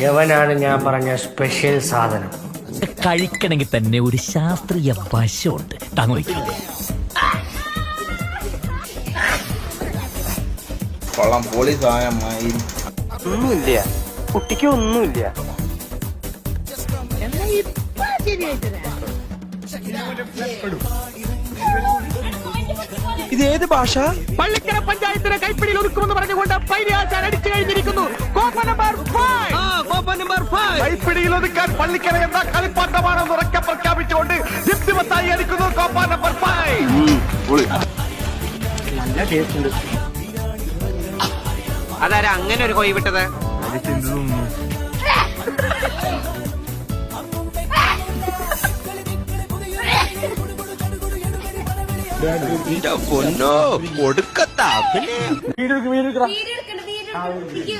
യവനാണ് ഞാൻ പറഞ്ഞ സ്പെഷ്യൽ സാധനം. കഴിക്കണമെങ്കിൽ തന്നെ ഒരു ശാസ്ത്രീയ വശമുണ്ട്. കൊള്ളാം, പൊളി സാധനമായി. ഒന്നുമില്ല കുട്ടിക്ക്, ഒന്നുമില്ല. ഇത് ഏത് ഭാഷ? പള്ളിക്കര പഞ്ചായത്തിനെ കൈപ്പിടിയിൽ ഒതുക്കുമെന്ന് പറഞ്ഞുകൊണ്ട് പൈരിയാച്ചാൻ അടിച്ചു കഴിഞ്ഞിരിക്കുന്നു. കോപ്പ നമ്പർ 5 കൈപ്പിടിയിൽ ഒതുക്കാൻ പള്ളിക്കര എന്ന കളിപ്പാട്ടമാണെന്ന് ഉറക്കെ പ്രഖ്യാപിച്ചുകൊണ്ട് യുക്തിമത്തായി അടിക്കുന്നു കോപ്പ നമ്പർ 5. നല്ല ടേസ്റ്റ് ഉണ്ട്. അതാരാ അങ്ങനെ ഒരു കൊയ് വിട്ടത്? പൊന്നോ കൊടുക്കത്താ. വീഡിയോ എടുക്കണ്ട, വീഡിയോ